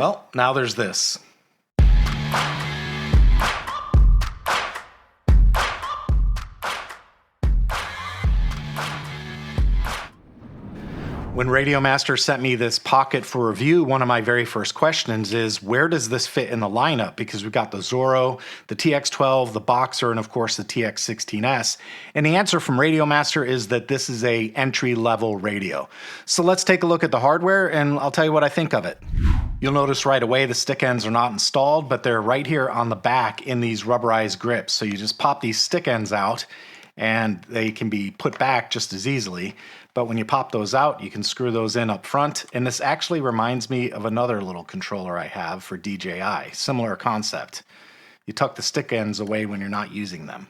Well, now there's this. When Radiomaster sent me this pocket for review, one of my very first questions is, where does this fit in the lineup? Because we've got the Zorro, the TX12, the Boxer, and of course the TX16S. And the answer from Radiomaster is that this is a entry-level radio. So let's take a look at the hardware and I'll tell you what I think of it. You'll notice right away the stick ends are not installed, but they're right here on the back in these rubberized grips. So you just pop these stick ends out and they can be put back just as easily. But when you pop those out, you can screw those in up front. And this actually reminds me of another little controller I have for DJI. Similar concept. You tuck the stick ends away when you're not using them.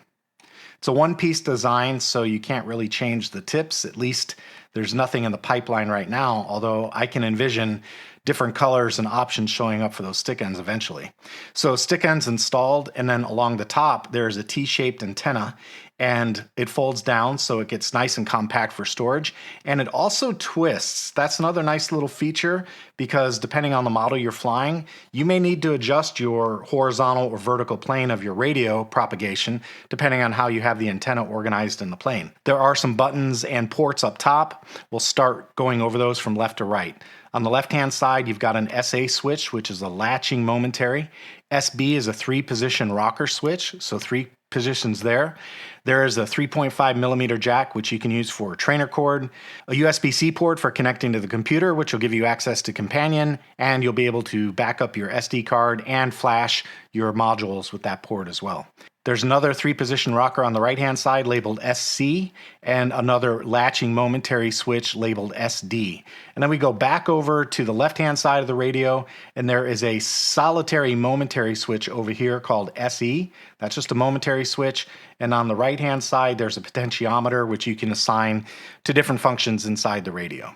It's a one-piece design, so you can't really change the tips. At least there's nothing in the pipeline right now, although I can envision different colors and options showing up for those stick ends eventually. So stick ends installed, and then along the top there's a T-shaped antenna, and it folds down so it gets nice and compact for storage, and it also twists. That's another nice little feature, because depending on the model you're flying, you may need to adjust your horizontal or vertical plane of your radio propagation depending on how you have the antenna organized in the plane. There are some buttons and ports up top. We'll start going over those from left to right. On the left-hand side, you've got an SA switch, which is a latching momentary. SB is a 3-position rocker switch, so 3 positions there. There is a 3.5 millimeter jack, which you can use for trainer cord, a USB-C port for connecting to the computer, which will give you access to Companion, and you'll be able to back up your SD card and flash your modules with that port as well. There's another 3-position rocker on the right-hand side labeled SC, and another latching momentary switch labeled SD. And then we go back over to the left-hand side of the radio, and there is a solitary momentary switch over here called SE. That's just a momentary switch. And on the right-hand side, there's a potentiometer, which you can assign to different functions inside the radio.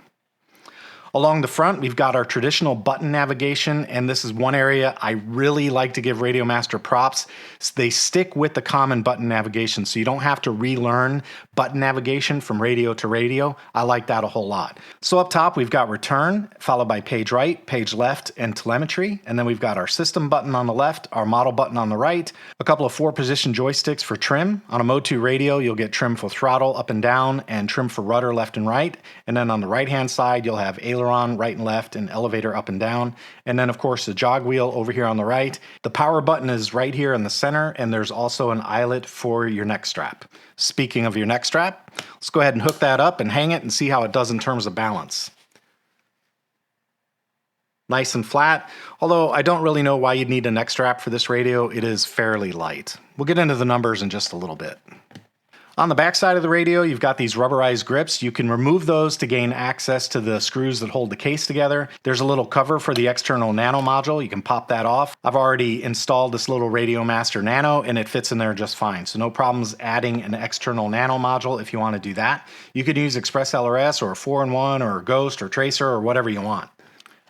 Along the front, we've got our traditional button navigation, and this is one area I really like to give Radiomaster props. They stick with the common button navigation, so you don't have to relearn button navigation from radio to radio. I like that a whole lot. So up top, we've got return, followed by page right, page left, and telemetry. And then we've got our system button on the left, our model button on the right, a couple of 4-position joysticks for trim. On a Mode 2 radio, you'll get trim for throttle up and down, and trim for rudder left and right. And then on the right-hand side, you'll have aileron right and left, and elevator up and down. And then of course the jog wheel over here on the right. The power button is right here in the center, and there's also an eyelet for your neck strap. Speaking of your neck strap, let's go ahead and hook that up and hang it and see how it does in terms of balance. Nice and flat, although I don't really know why you'd need a neck strap for this radio. It is fairly light. We'll get into the numbers in just a little bit. On the back side of the radio, you've got these rubberized grips. You can remove those to gain access to the screws that hold the case together. There's a little cover for the external nano module. You can pop that off. I've already installed this little Radiomaster Nano, and it fits in there just fine. So no problems adding an external nano module if you want to do that. You could use Express LRS or 4-in-1 or Ghost or Tracer or whatever you want.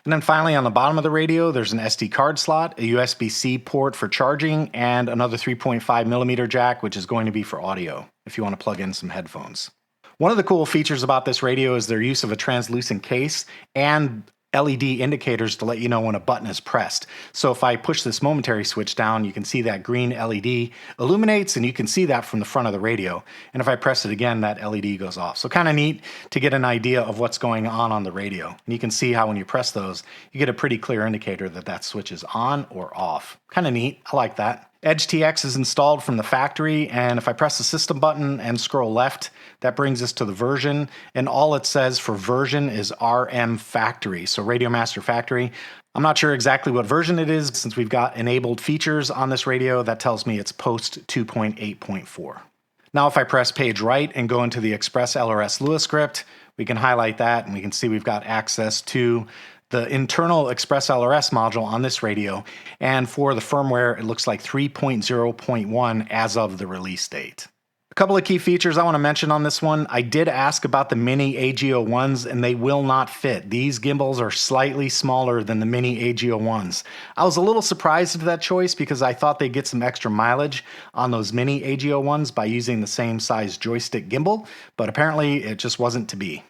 And then finally on the bottom of the radio, there's an SD card slot, a USB-C port for charging, and another 3.5 millimeter jack, which is going to be for audio if you want to plug in some headphones. One of the cool features about this radio is their use of a translucent case and LED indicators to let you know when a button is pressed. So if I push this momentary switch down, you can see that green LED illuminates, and you can see that from the front of the radio. And if I press it again, that LED goes off. So kind of neat to get an idea of what's going on the radio. And you can see how when you press those, you get a pretty clear indicator that that switch is on or off. Kind of neat. I like that. Edge TX is installed from the factory, and if I press the system button and scroll left, that brings us to the version, and all it says for version is RM Factory, so Radiomaster Factory. I'm not sure exactly what version it is. Since we've got enabled features on this radio, that tells me it's post 2.8.4. Now if I press page right and go into the Express LRS Lua script, we can highlight that, and we can see we've got access to the internal Express LRS module on this radio, and for the firmware, it looks like 3.0.1 as of the release date. A couple of key features I want to mention on this one. I did ask about the mini AG01s, and they will not fit. These gimbals are slightly smaller than the mini AG01s. I was a little surprised at that choice because I thought they'd get some extra mileage on those mini AG01s by using the same size joystick gimbal, but apparently it just wasn't to be.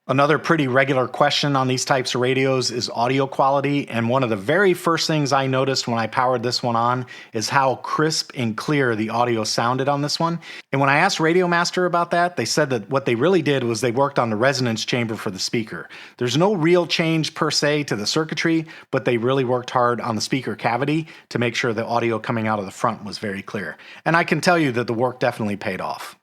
Another pretty regular question on these types of radios is audio quality, and one of the very first things I noticed when I powered this one on is how crisp and clear the audio sounded on this one. And when I asked Radiomaster about that, they said that what they really did was they worked on the resonance chamber for the speaker. There's no real change per se to the circuitry, but they really worked hard on the speaker cavity to make sure the audio coming out of the front was very clear. And I can tell you that the work definitely paid off.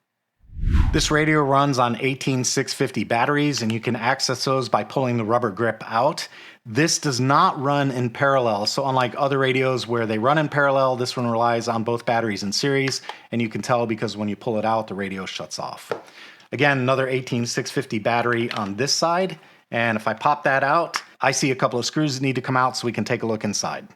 This radio runs on 18650 batteries, and you can access those by pulling the rubber grip out. This does not run in parallel, so unlike other radios where they run in parallel, this one relies on both batteries in series, and you can tell because when you pull it out, the radio shuts off. Again, another 18650 battery on this side, and if I pop that out, I see a couple of screws that need to come out so we can take a look inside.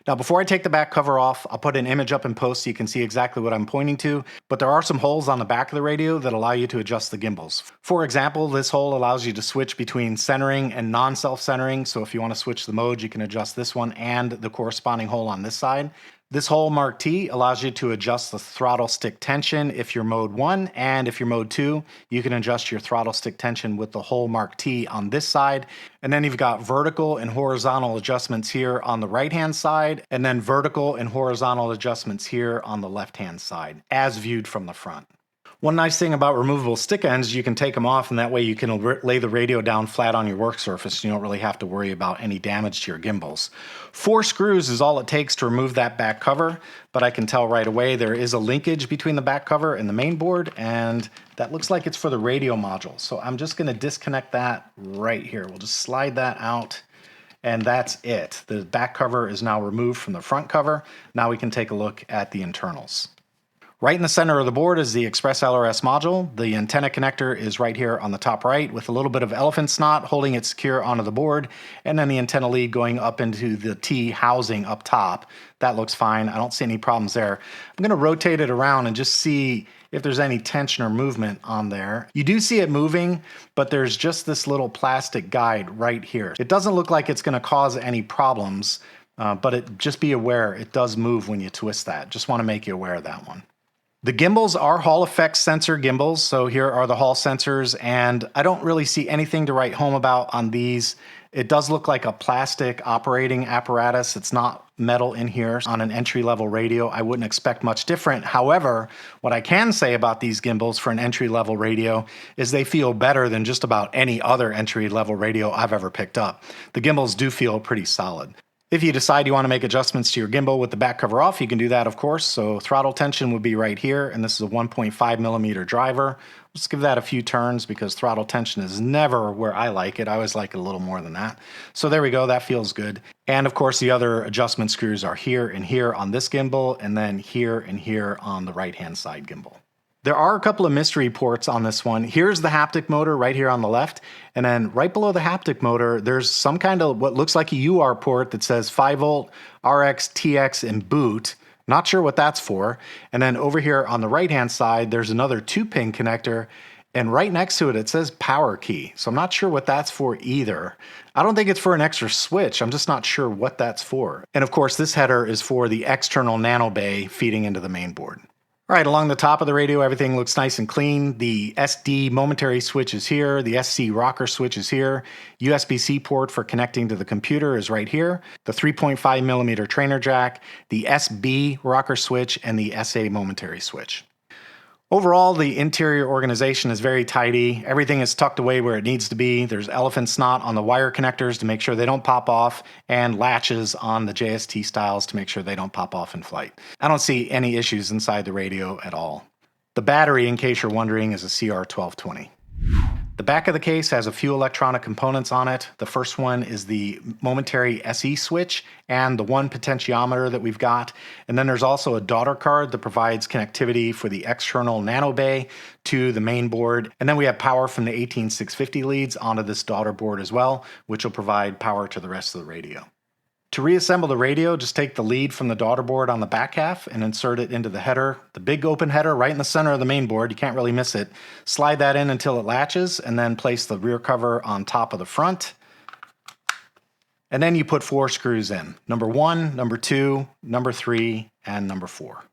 Now, before I take the back cover off, I'll put an image up in post so you can see exactly what I'm pointing to, but there are some holes on the back of the radio that allow you to adjust the gimbals. For example, this hole allows you to switch between centering and non-self-centering, so if you want to switch the mode, you can adjust this one and the corresponding hole on this side. This hole marked T allows you to adjust the throttle stick tension if you're mode 1, and if you're mode 2, you can adjust your throttle stick tension with the hole marked T on this side. And then you've got vertical and horizontal adjustments here on the right-hand side, and then vertical and horizontal adjustments here on the left-hand side, as viewed from the front. One nice thing about removable stick ends, you can take them off, and that way you can lay the radio down flat on your work surface. You don't really have to worry about any damage to your gimbals. 4 screws is all it takes to remove that back cover, but I can tell right away there is a linkage between the back cover and the main board, and that looks like it's for the radio module. So I'm just going to disconnect that right here. We'll just slide that out, and that's it. The back cover is now removed from the front cover. Now we can take a look at the internals. Right in the center of the board is the Express LRS module. The antenna connector is right here on the top right with a little bit of elephant snot holding it secure onto the board, and then the antenna lead going up into the T housing up top. That looks fine. I don't see any problems there. I'm going to rotate it around and just see if there's any tension or movement on there. You do see it moving, but there's just this little plastic guide right here. It doesn't look like it's going to cause any problems, but just be aware it does move when you twist that. Just want to make you aware of that one. The gimbals are Hall effect sensor gimbals, so here are the Hall sensors, and I don't really see anything to write home about on these. It does look like a plastic operating apparatus. It's not metal in here. On an entry-level radio, I wouldn't expect much different. However, what I can say about these gimbals for an entry-level radio is they feel better than just about any other entry-level radio I've ever picked up. The gimbals do feel pretty solid. If you decide you want to make adjustments to your gimbal with the back cover off, you can do that, of course. So throttle tension would be right here, and this is a 1.5 millimeter driver. Just give that a few turns because throttle tension is never where I like it. I always like it a little more than that. So there we go, that feels good. And of course the other adjustment screws are here and here on this gimbal, and then here and here on the right-hand side gimbal. There are a couple of mystery ports on this one. Here's the haptic motor right here on the left, and then right below the haptic motor, there's some kind of what looks like a UART port that says 5 volt, RX, TX, and boot. Not sure what that's for. And then over here on the right-hand side, there's another 2-pin connector, and right next to it, it says power key. So I'm not sure what that's for either. I don't think it's for an extra switch. I'm just not sure what that's for. And of course, this header is for the external nano bay feeding into the main board. All right, along the top of the radio, everything looks nice and clean. The SD momentary switch is here. The SC rocker switch is here. USB-C port for connecting to the computer is right here. The 3.5 millimeter trainer jack, the SB rocker switch, and the SA momentary switch. Overall, the interior organization is very tidy. Everything is tucked away where it needs to be. There's elephant snot on the wire connectors to make sure they don't pop off, and latches on the JST styles to make sure they don't pop off in flight. I don't see any issues inside the radio at all. The battery, in case you're wondering, is a CR1220. The back of the case has a few electronic components on it. The first one is the momentary SE switch and the one potentiometer that we've got. And then there's also a daughter card that provides connectivity for the external nano bay to the main board. And then we have power from the 18650 leads onto this daughter board as well, which will provide power to the rest of the radio. To reassemble the radio, just take the lead from the daughter board on the back half and insert it into the header. The big open header right in the center of the main board, you can't really miss it. Slide that in until it latches, and then place the rear cover on top of the front. And then you put 4 screws in. Number 1, number 2, number 3, and number 4.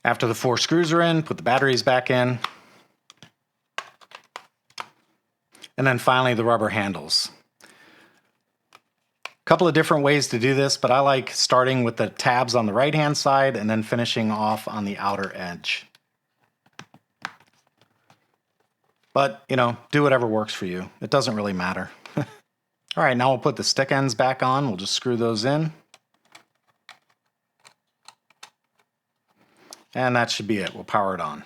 After the 4 screws are in, put the batteries back in. And then finally the rubber handles. A couple of different ways to do this, but I like starting with the tabs on the right-hand side and then finishing off on the outer edge. But, you know, do whatever works for you. It doesn't really matter. All right, now we'll put the stick ends back on. We'll just screw those in. And that should be it. We'll power it on.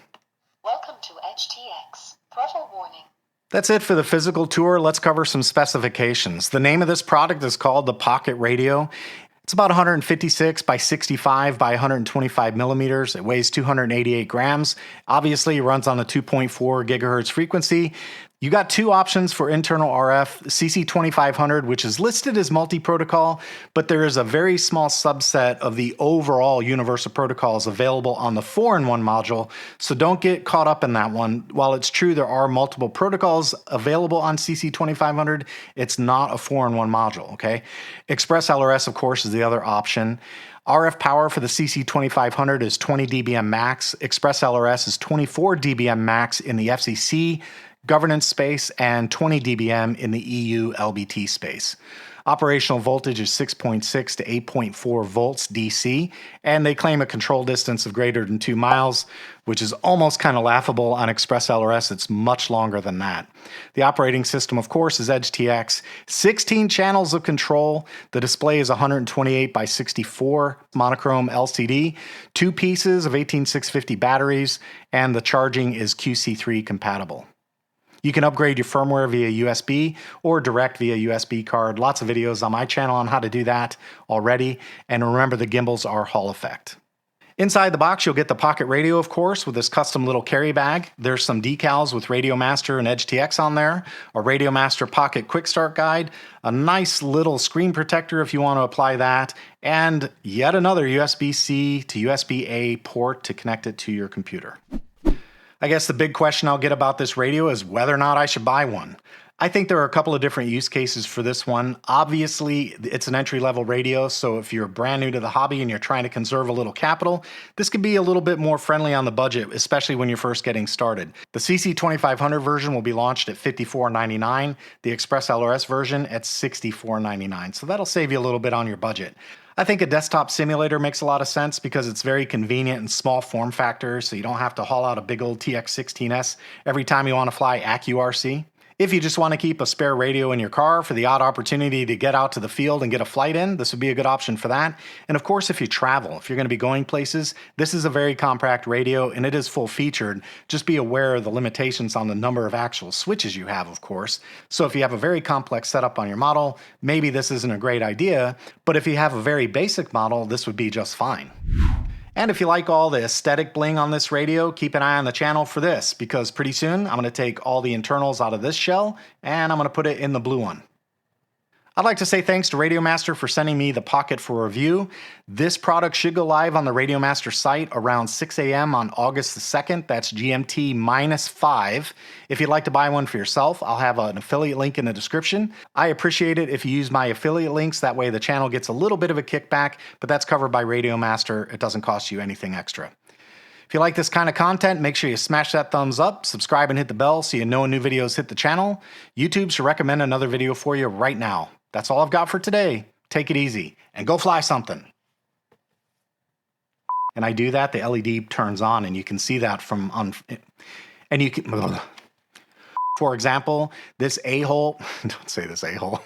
Welcome to HTX. Throttle warning. That's it for the physical tour. Let's cover some specifications. The name of this product is called the Pocket Radio. It's about 156 by 65 by 125 millimeters. It weighs 288 grams. Obviously, it runs on a 2.4 gigahertz frequency. You got 2 options for internal RF, CC2500, which is listed as multi-protocol, but there is a very small subset of the overall universal protocols available on the 4-in-1 module, so don't get caught up in that one. While it's true there are multiple protocols available on CC2500, it's not a 4-in-1 module, okay? Express LRS, of course, is the other option. RF power for the CC2500 is 20 dBm max. Express LRS is 24 dBm max in the FCC governance space and 20 dBm in the EU LBT space. Operational voltage is 6.6 to 8.4 volts DC, and they claim a control distance of greater than 2 miles, which is almost kind of laughable. On Express LRS, it's much longer than that. The operating system, of course, is EdgeTX. 16 channels of control. The display is 128 by 64 monochrome LCD, 2 pieces of 18650 batteries, and the charging is QC3 compatible. You can upgrade your firmware via USB or direct via USB card. Lots of videos on my channel on how to do that already. And remember, the gimbals are Hall effect. Inside the box, you'll get the Pocket Radio, of course, with this custom little carry bag. There's some decals with Radiomaster and EdgeTX on there, a Radiomaster Pocket Quick Start Guide, a nice little screen protector if you want to apply that, and yet another USB-C to USB-A port to connect it to your computer. I guess the big question I'll get about this radio is whether or not I should buy one. I think there are a couple of different use cases for this one. Obviously, it's an entry-level radio, so if you're brand new to the hobby and you're trying to conserve a little capital, this could be a little bit more friendly on the budget, especially when you're first getting started. The CC2500 version will be launched at $54.99, the Express LRS version at $64.99, so that'll save you a little bit on your budget. I think a desktop simulator makes a lot of sense because it's very convenient and small form factor, so you don't have to haul out a big old TX16S every time you want to fly AccuRC. If you just want to keep a spare radio in your car for the odd opportunity to get out to the field and get a flight in, this would be a good option for that. And of course, if you travel, if you're going to be going places, this is a very compact radio and it is full featured. Just be aware of the limitations on the number of actual switches you have, of course. So if you have a very complex setup on your model, maybe this isn't a great idea, but if you have a very basic model, this would be just fine. And if you like all the aesthetic bling on this radio, keep an eye on the channel for this, because pretty soon I'm going to take all the internals out of this shell and I'm going to put it in the blue one. I'd like to say thanks to Radiomaster for sending me the Pocket for review. This product should go live on the Radiomaster site around 6 a.m. on August the 2nd. That's GMT -5. If you'd like to buy one for yourself, I'll have an affiliate link in the description. I appreciate it if you use my affiliate links. That way the channel gets a little bit of a kickback, but that's covered by Radiomaster. It doesn't cost you anything extra. If you like this kind of content, make sure you smash that thumbs up, subscribe and hit the bell so you know when new videos hit the channel. YouTube should recommend another video for you right now. That's all I've got for today. Take it easy and go fly something. And I do that, the LED turns on and you can see that from and you can, for example, this a-hole, don't say this a-hole.